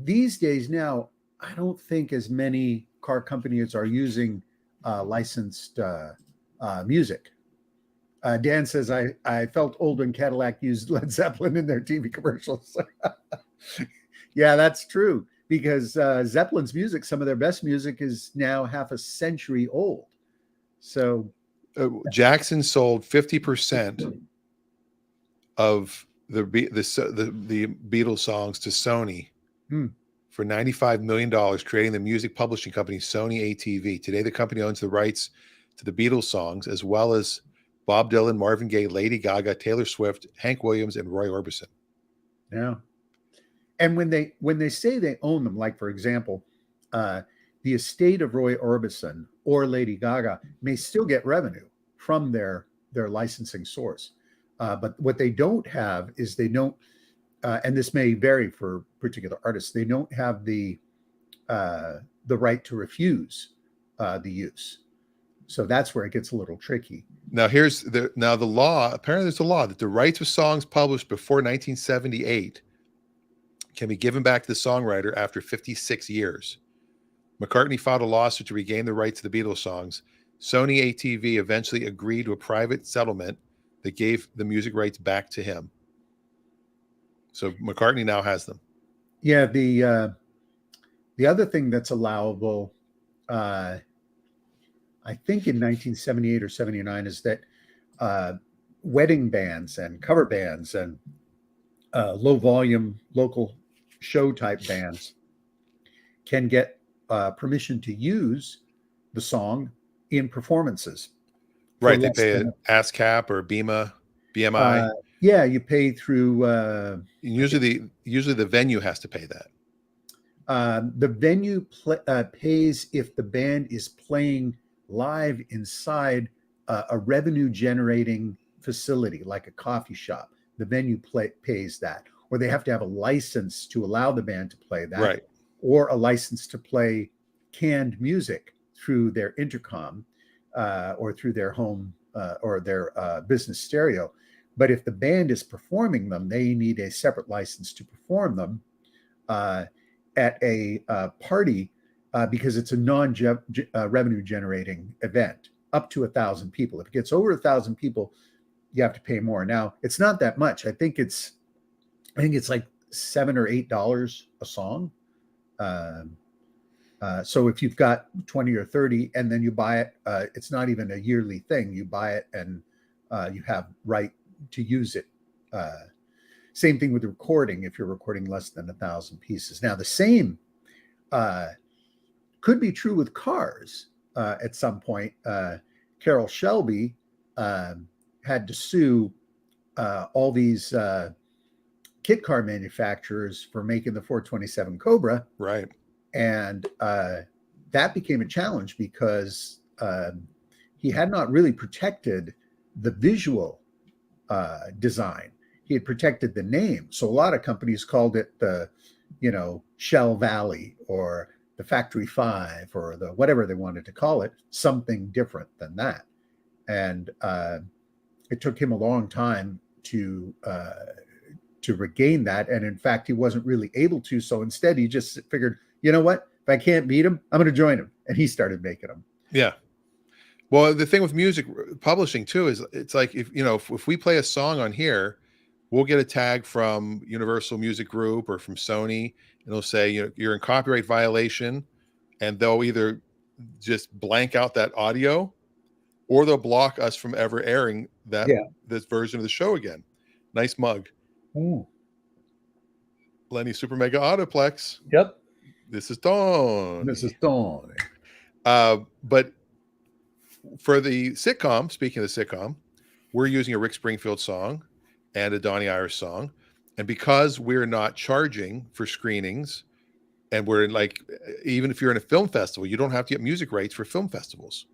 these days now, I don't think as many car companies are using licensed music. Dan says, I felt old when Cadillac used Led Zeppelin in their TV commercials. Yeah, that's true, because Zeppelin's music, some of their best music, is now half a century old. So Jackson sold 50% of the Beatles songs to Sony for $95 million, creating the music publishing company Sony ATV. Today, the company owns the rights to the Beatles songs, as well as Bob Dylan, Marvin Gaye, Lady Gaga, Taylor Swift, Hank Williams, and Roy Orbison. Yeah. And when they say they own them, like for example, the estate of Roy Orbison or Lady Gaga may still get revenue from their licensing source. But what they don't have is they don't, and this may vary for particular artists, they don't have the right to refuse the use. So that's where it gets a little tricky. Now the law. Apparently, there's a law that the rights of songs published before 1978 can be given back to the songwriter after 56 years. McCartney filed a lawsuit to regain the rights to the Beatles songs. Sony ATV eventually agreed to a private settlement that gave the music rights back to him. So McCartney now has them. Yeah, the other thing that's allowable, I think in 1978 or 79, is that wedding bands and cover bands and low volume local show type bands can get permission to use the song in performances. Right, they pay an ASCAP or BMI. Yeah, you pay through. Usually the venue has to pay that. The venue pays if the band is playing live inside a revenue generating facility like a coffee shop. The venue pays that, or they have to have a license to allow the band to play that, right? Or a license to play canned music through their intercom or through their home or their business stereo. But if the band is performing them, they need a separate license to perform them at a party because it's a non-revenue generating event up to 1,000 people. If it gets over 1,000 people, you have to pay more. Now, it's not that much. I think it's like $7 or $8 a song. So if you've got 20 or 30 and then you buy it, it's not even a yearly thing. You buy it and you have right to use it. Same thing with recording if you're recording less than 1,000 pieces. Now, the same could be true with cars at some point. Carroll Shelby had to sue all these kit car manufacturers for making the 427 Cobra. Right. And that became a challenge because he had not really protected the visual design. He had protected the name. So a lot of companies called it the, Shell Valley or the Factory 5 or the whatever they wanted to call it, something different than that. And it took him a long time to regain that. And in fact, he wasn't really able to. So instead, he just figured, you know what? If I can't beat him, I'm going to join him. And he started making them. Yeah. Well, the thing with music publishing too is it's like if we play a song on here, we'll get a tag from Universal Music Group or from Sony, and they'll say you're in copyright violation, and they'll either just blank out that audio, or they'll block us from ever airing this version of the show again. Nice mug. Ooh. Lenny Super Mega Autoplex. Yep. This is Dawn. But for the sitcom, speaking of the sitcom, we're using a Rick Springfield song and a Donnie Irish song. And because we're not charging for screenings, and we're even if you're in a film festival, you don't have to get music rights for film festivals.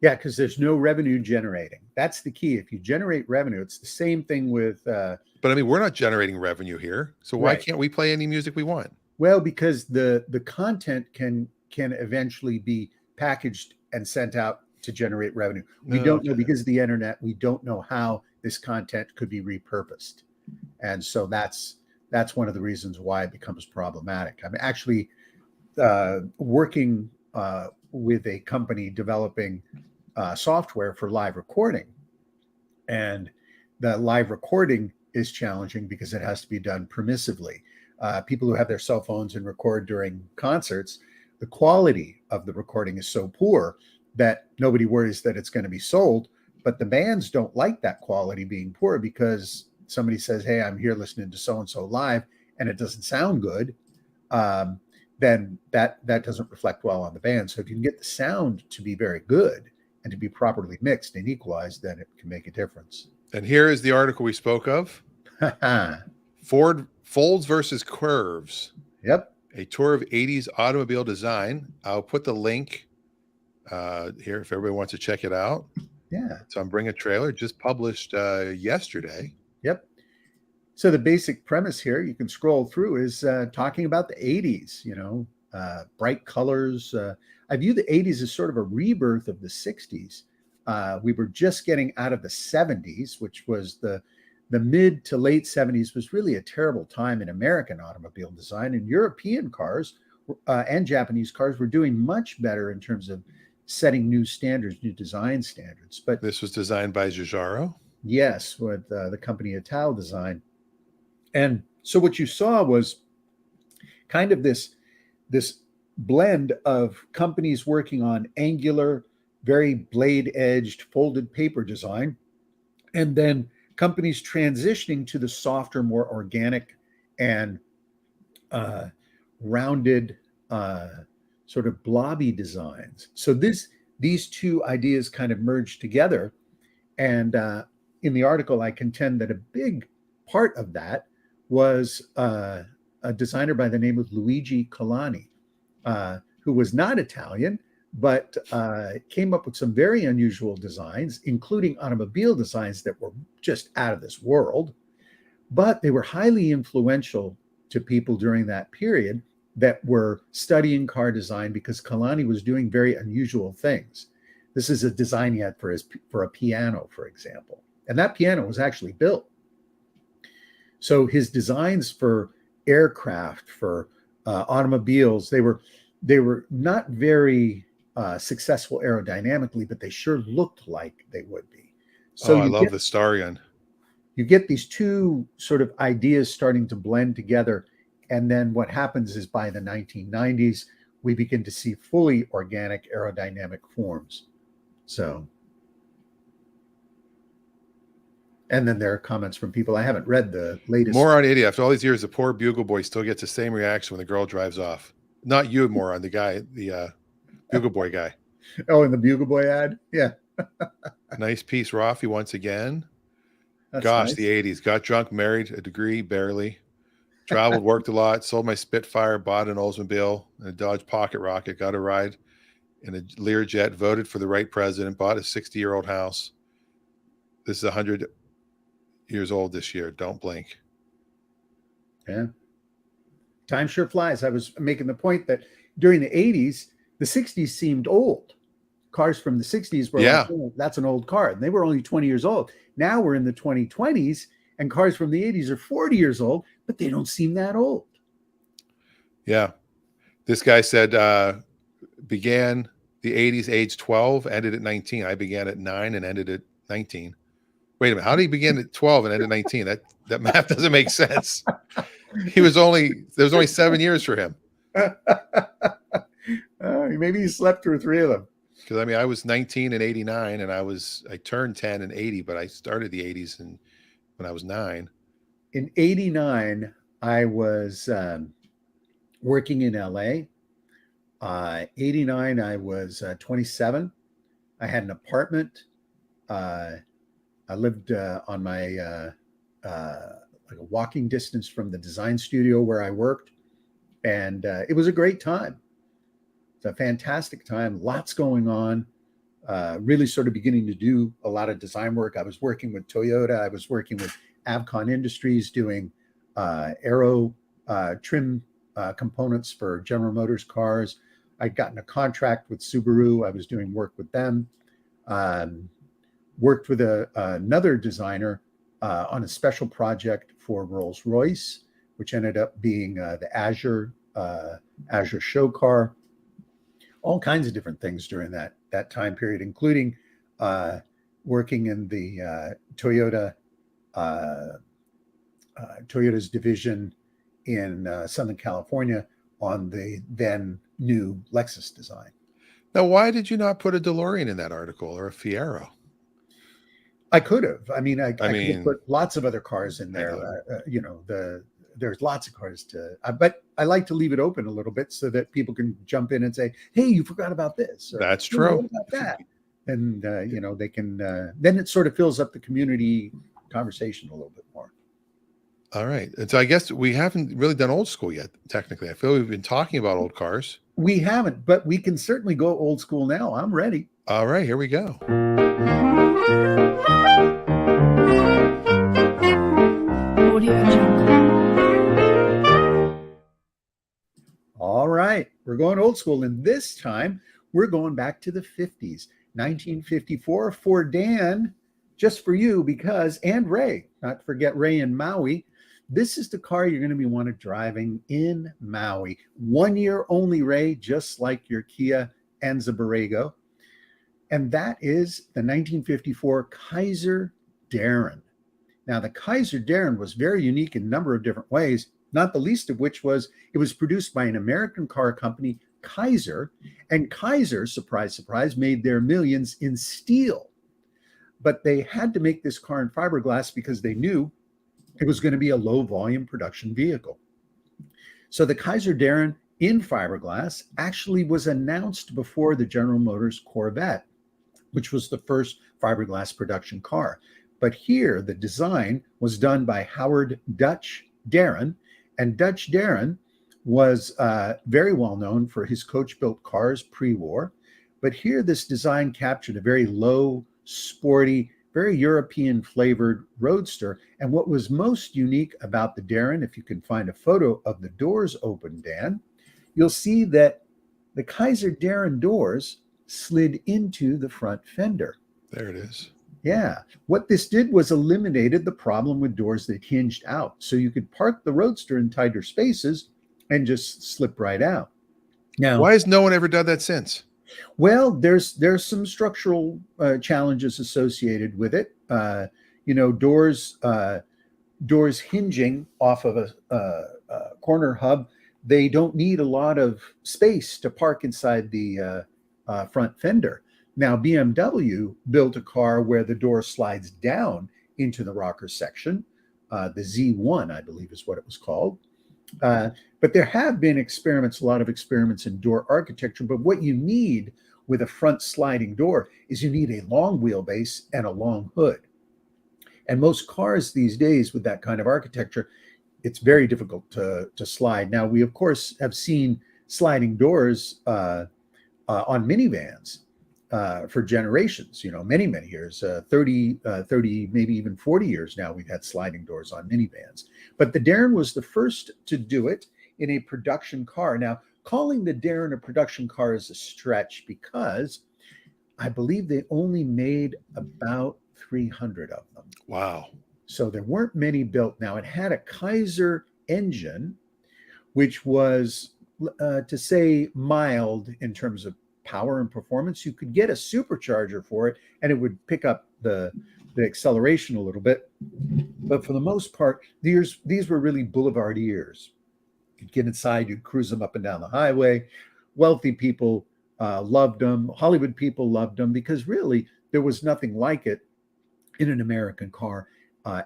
Yeah, because there's no revenue generating. That's the key. If you generate revenue, it's the same thing with... but I mean, we're not generating revenue here. So why can't we play any music we want? Well, because the content can eventually be packaged and sent out to generate revenue. We don't know, because of the internet, we don't know how this content could be repurposed. And so that's one of the reasons why it becomes problematic. I'm actually working with a company developing software for live recording. And the live recording is challenging because it has to be done permissively. People who have their cell phones and record during concerts, the quality of the recording is so poor that nobody worries that it's going to be sold. But the bands don't like that quality being poor because somebody says, "Hey, I'm here listening to so and so live," and it doesn't sound good, then that doesn't reflect well on the band. So if you can get the sound to be very good and to be properly mixed and equalized, then it can make a difference. And here is the article we spoke of. Ford folds versus curves. Yep. A tour of 80s automobile design. I'll put the link here if everybody wants to check it out. Yeah. So I'm bringing a trailer just published yesterday. Yep. So the basic premise here, you can scroll through, is talking about the 80s, bright colors. I view the 80s as sort of a rebirth of the 60s. We were just getting out of the 70s, which was the mid to late 70s was really a terrible time in American automobile design, and European cars and Japanese cars were doing much better in terms of setting new standards, new design standards. But this was designed by Giugiaro? Yes, with the company Ital Design. And so what you saw was kind of this blend of companies working on angular, very blade-edged, folded paper design, and then companies transitioning to the softer, more organic and rounded, sort of blobby designs. So these two ideas kind of merged together. And in the article, I contend that a big part of that was a designer by the name of Luigi Colani, who was not Italian, but came up with some very unusual designs, including automobile designs that were just out of this world. But they were highly influential to people during that period that were studying car design, because Colani was doing very unusual things. This is a design he had for a piano, for example. And that piano was actually built. So his designs for aircraft, for automobiles, they were not very successful aerodynamically, but they sure looked like they would be. So I love the Starion. You get these two sort of ideas starting to blend together. And then what happens is by the 1990s, we begin to see fully organic aerodynamic forms. So, and then there are comments from people. I haven't read the latest. Moron idiot. After all these years, the poor bugle boy still gets the same reaction when the girl drives off. Not you, moron, the guy, the bugle boy guy. Oh, in the bugle boy ad? Yeah. Nice piece, Raffi, once again. That's Gosh, nice. the 80s. Got drunk, married, a degree, barely. Traveled, worked a lot, sold my Spitfire, bought an Oldsmobile and a Dodge Pocket Rocket, got a ride in a Learjet, voted for the right president, bought a 60-year-old house. This is 100 years old this year. Don't blink. Yeah. Time sure flies. I was making the point that during the 80s, the 60s seemed old. Cars from the 60s were like, oh, that's an old car. And they were only 20 years old. Now we're in the 2020s, and cars from the 80s are 40 years old, but they don't seem that old. Yeah. This guy said, began the 80s age 12, ended at 19. I began at 9 and ended at 19. Wait a minute. How did he begin at 12 and end at 19? That math doesn't make sense. There was only 7 years for him. Maybe he slept through 3 of them. Because I mean, I was 19 in 89, and I turned 10 in 80, but I started the 80s when I was 9. In 89, I was working in LA. 89, I was 27. I had an apartment. I lived on my like a walking distance from the design studio where I worked, and it was a great time. It's a fantastic time. Lots going on. Really sort of beginning to do a lot of design work. I was working with Toyota. I was working with Avcon Industries doing aero trim components for General Motors cars. I'd gotten a contract with Subaru. I was doing work with them. Worked with another designer on a special project for Rolls-Royce, which ended up being the Azure show car. All kinds of different things during that time period, including working in the Toyota's division in Southern California on the then new Lexus design. Now, why did you not put a DeLorean in that article or a Fiero? I could have. I mean, I could have mean, put lots of other cars in I there. know. There's lots of cars but I like to leave it open a little bit so that people can jump in and say, "Hey, you forgot about this." Or, That's "You know, true. what about that?" And they can. Then it sort of fills up the community conversation a little bit more. All right. And so I guess we haven't really done old school yet, technically. I feel we've been talking about old cars. We haven't, but we can certainly go old school now. I'm ready. All right, here we go. Audio Jungle. All right, we're going old school, and this time we're going back to the 50s, 1954 for Dan, just for you, because, and Ray, not to forget Ray in Maui. This is the car you're going to be wanting driving in Maui. 1 year only, Ray, just like your Kia Anza Borrego. And that is the 1954 Kaiser Darren. Now, the Kaiser Darren was very unique in a number of different ways, not the least of which was it was produced by an American car company, Kaiser, and Kaiser, surprise, surprise, made their millions in steel. But they had to make this car in fiberglass because they knew it was going to be a low volume production vehicle. So the Kaiser Darren in fiberglass actually was announced before the General Motors Corvette, which was the first fiberglass production car. But here, the design was done by Howard Dutch Darren, and Dutch Darren was very well known for his coach-built cars pre-war. But here, this design captured a very low, sporty, very European-flavored roadster. And what was most unique about the Darren, if you can find a photo of the doors open, Dan, you'll see that the Kaiser Darren doors slid into the front fender. There it is. Yeah. What this did was eliminated the problem with doors that hinged out. So you could park the Roadster in tighter spaces and just slip right out. Now, Why has no one ever done that since? well, there's some structural challenges associated with it. Doors hinging off of a corner hub, they don't need a lot of space to park inside the front fender. Now, BMW built a car where the door slides down into the rocker section. The Z1, I believe, is what it was called. But there have been experiments, a lot of experiments in door architecture. But what you need with a front sliding door is you need a long wheelbase and a long hood. And most cars these days with that kind of architecture, it's very difficult to slide. Now, we, of course, have seen sliding doors on minivans for generations, many, many years, 30, maybe even 40 years now, we've had sliding doors on minivans. But the Darren was the first to do it in a production car. Now, calling the Darren a production car is a stretch because I believe they only made about 300 of them. Wow. So there weren't many built. Now, it had a Kaiser engine, which was, to say mild in terms of power and performance. You could get a supercharger for it and it would pick up the acceleration a little bit. But for the most part, these were really boulevard ears. You'd get inside, you'd cruise them up and down the highway. Wealthy people loved them. Hollywood people loved them because really there was nothing like it in an American car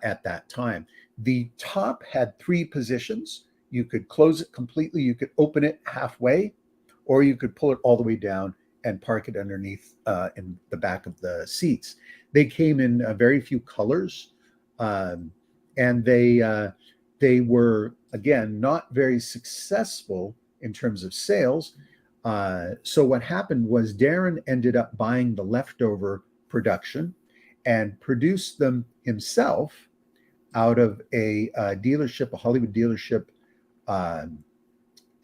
at that time. The top had 3 positions. You could close it completely. You could open it halfway, or you could pull it all the way down and park it underneath in the back of the seats. They came in very few colors, and they were, again, not very successful in terms of sales. So what happened was Darren ended up buying the leftover production and produced them himself out of a dealership, a Hollywood dealership,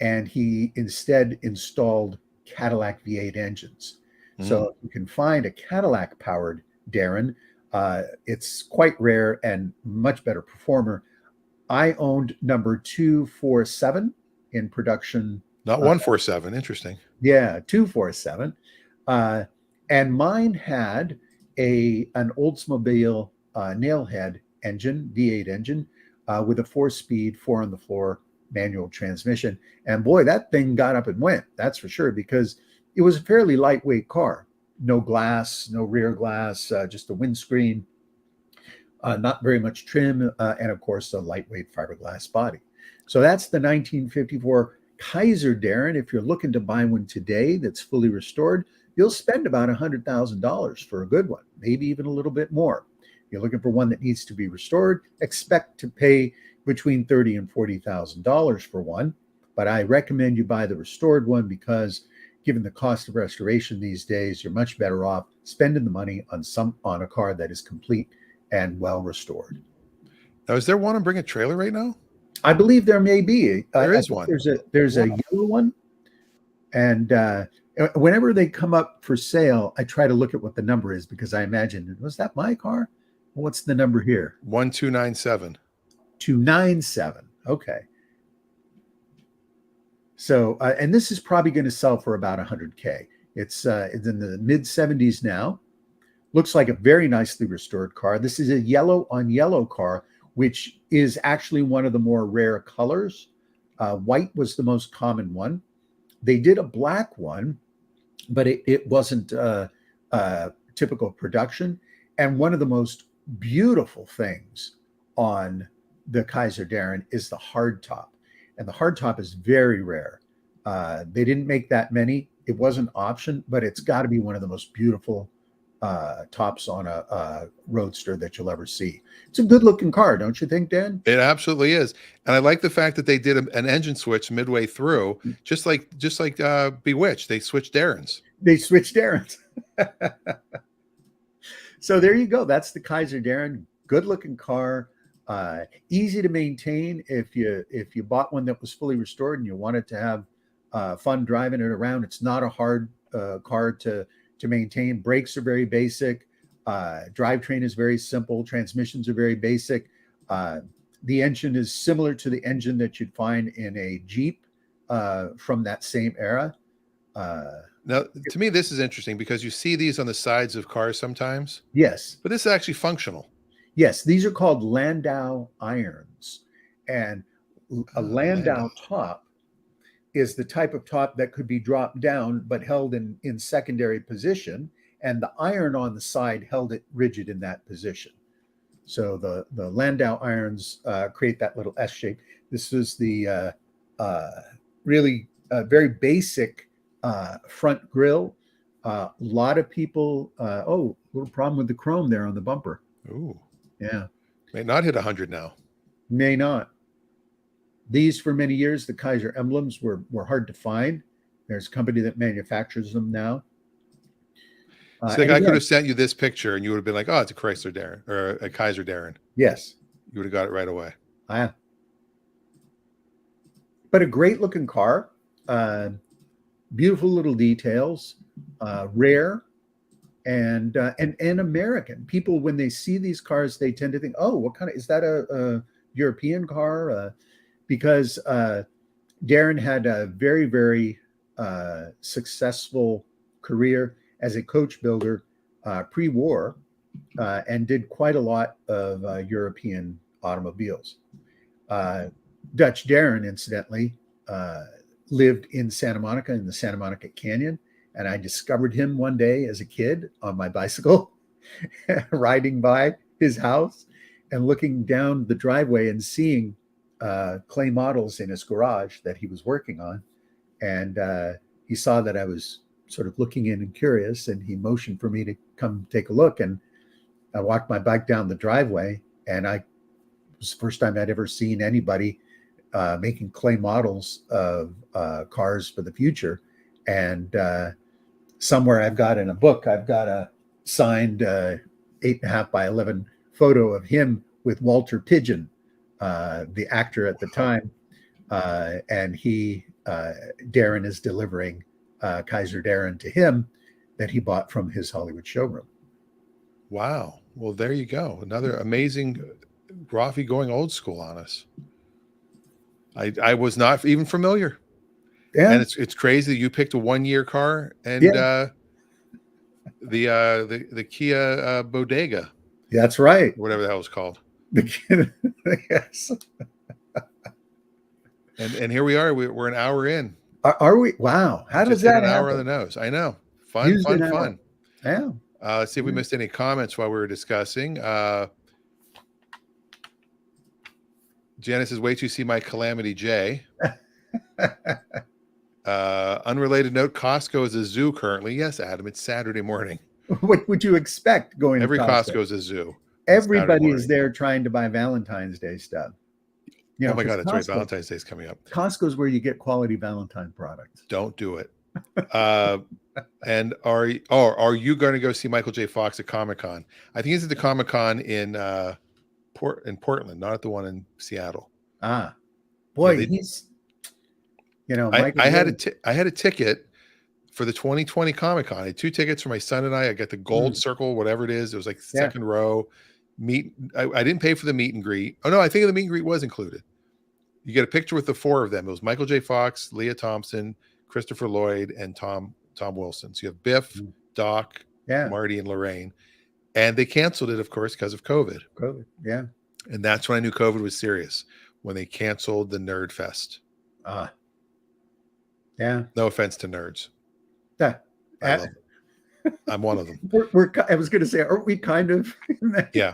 and he instead installed Cadillac V8 engines. So you can find a Cadillac powered Darren. It's quite rare and much better performer. I owned number 247 in production. Not 147. Interesting. Yeah, 247. And mine had an Oldsmobile Nailhead engine, V8 engine, with a 4-speed, 4-on-the-floor manual transmission. And boy, that thing got up and went, that's for sure, because it was a fairly lightweight car. No glass, no rear glass, just a windscreen. not very much trim, and of course, a lightweight fiberglass body. So that's the 1954 Kaiser Darren. If you're looking to buy one today that's fully restored, you'll spend about $100,000 for a good one, maybe even a little bit more. If you're looking for one that needs to be restored, expect to pay between $30,000 and $40,000 for one. But I recommend you buy the restored one because given the cost of restoration these days, you're much better off spending the money on a car that is complete and well restored. Now, is there one on Bring a Trailer right now? I believe there may be. There is one. There's a yellow one, and whenever they come up for sale, I try to look at what the number is because I imagine, was that my car? What's the number here? 1297. 297. Okay. So, and this is probably going to sell for about 100K. It's in the mid 70s now. Looks like a very nicely restored car. This is a yellow on yellow car, which is actually one of the more rare colors. White was the most common one. They did a black one, but it wasn't typical production. And one of the most beautiful things on the Kaiser Darren is the hardtop. And the hardtop is very rare. They didn't make that many. It was an option, but it's got to be one of the most beautiful tops on a roadster that you'll ever see. It's a good looking car, don't you think, Dan? It absolutely is. And I like the fact that they did an engine switch midway through, just like Bewitched. They switched Darrens. They switched Darrens. So there you go. That's the Kaiser Darren. Good looking car. Easy to maintain. If you bought one that was fully restored and you wanted to have fun driving it around, it's not a hard car to maintain. Brakes are very basic. Drivetrain is very simple. Transmissions are very basic. The engine is similar to the engine that you'd find in a Jeep from that same era. Now, to me, this is interesting because you see these on the sides of cars sometimes. Yes. But this is actually functional. Yes, these are called Landau irons. And a Landau top is the type of top that could be dropped down but held in secondary position, and the iron on the side held it rigid in that position. So the Landau irons create that little S shape. This is the really very basic front grille. A lot of people, little problem with the chrome there on the bumper. Ooh. Yeah. May not hit 100 now. May not. These, for many years, the Kaiser emblems were hard to find. There's a company that manufactures them now. So I could have sent you this picture and you would have been like, oh, it's a Chrysler Darren or a Kaiser Darren. Yes. You would have got it right away. But a great looking car. Beautiful little details. Rare. And American people, when they see these cars, they tend to think, oh, what kind of, is that a European car? Because Darren had a very, very successful career as a coach builder pre-war and did quite a lot of European automobiles. Dutch Darren, incidentally, lived in Santa Monica, in the Santa Monica Canyon. And I discovered him one day as a kid on my bicycle, riding by his house and looking down the driveway and seeing clay models in his garage that he was working on. And he saw that I was sort of looking in and curious, and he motioned for me to come take a look. And I walked my bike down the driveway, and it was the first time I'd ever seen anybody making clay models of cars for the future. And somewhere I've got in a book, I've got a signed 8.5 by 11 photo of him with Walter Pidgeon, the actor at the time. And Darren is delivering Kaiser Darren to him that he bought from his Hollywood showroom. Wow. Well, there you go. Another amazing Raffi going old school on us. I was not even familiar. Yeah. And it's crazy that you picked a 1-year car and the Kia Bodega. That's right. Whatever the hell it's called. Yes. And here we are. We're an hour in. Are we? Wow. How does that an happen? hour on the nose? I know. Fun. Yeah. Let's see if we missed any comments while we were discussing. Janice is way to see my Calamity J. Unrelated note, Costco is a zoo currently. Yes, Adam, it's Saturday morning. What would you expect going Every to Costco is a zoo. Everybody is there trying to buy Valentine's Day stuff. You know, oh my God, that's right. Costco, Valentine's Day is coming up. Costco's where you get quality Valentine products. Don't do it. And are you going to go see Michael J. Fox at Comic-Con? I think he's at the Comic-Con in Portland, not at the one in Seattle. Ah, boy, Yeah, he's, you know, I had a ticket for the 2020 Comic-Con. I had 2 tickets for my son and I got the gold circle, whatever it is. It was like second row I didn't pay for the meet and greet. Oh no, I think the meet and greet was included. You get a picture with the 4 of them. It was Michael J. Fox, Leah Thompson, Christopher Lloyd, and Tom Wilson. So you have Biff, Doc, Marty, and Lorraine. And they canceled it, of course, because of COVID. Yeah. And that's when I knew COVID was serious, when they canceled the Nerd Fest. Yeah. No offense to nerds. Yeah. I love them. I'm one of them. I was going to say, aren't we kind of? Yeah.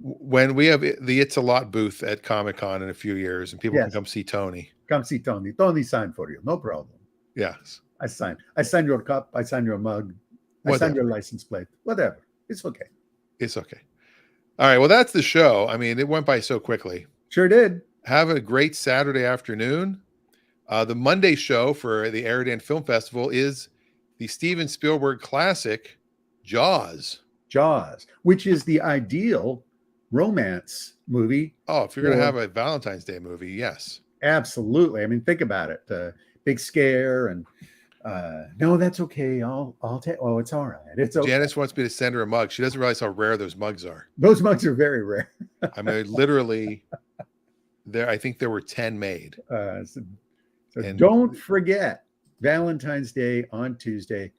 When we have the It's a Lot booth at Comic-Con in a few years, and people can come see Tony. Come see Tony. Tony signed for you. No problem. Yes. I signed your cup. I signed your mug. I signed your license plate. Whatever. It's okay. It's okay. All right. Well, that's the show. I mean, it went by so quickly. Sure did. Have a great Saturday afternoon. The Monday show for the Eridan Film Festival is the Steven Spielberg classic, Jaws. Jaws, which is the ideal romance movie. Oh, if you're going to have a Valentine's Day movie, yes. Absolutely. I mean, think about it. Big scare and no, that's okay. I'll take. Oh, it's all right. It's okay. Janice wants me to send her a mug. She doesn't realize how rare those mugs are. Those mugs are very rare. I mean, literally, I think there were 10 made. So don't forget Valentine's Day on Tuesday.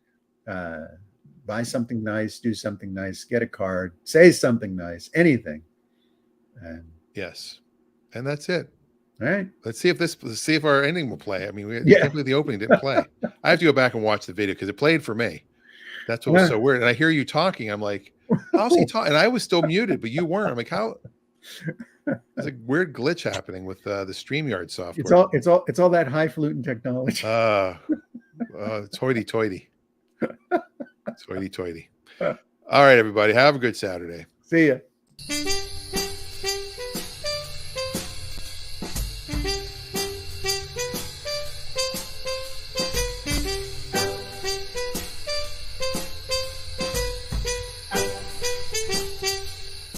Buy something nice, do something nice, get a card, say something nice, anything. Yes, and that's it. All right. Let's see if our ending will play. I mean, the opening didn't play. I have to go back and watch the video because it played for me. That's what was so weird. And I hear you talking. I'm like, how's he talking? And I was still muted, but you weren't. I'm like, how? There's a weird glitch happening with the StreamYard software. It's all that highfalutin technology. It's hoity-toity. It's hoity-toity. All right, everybody. Have a good Saturday. See ya.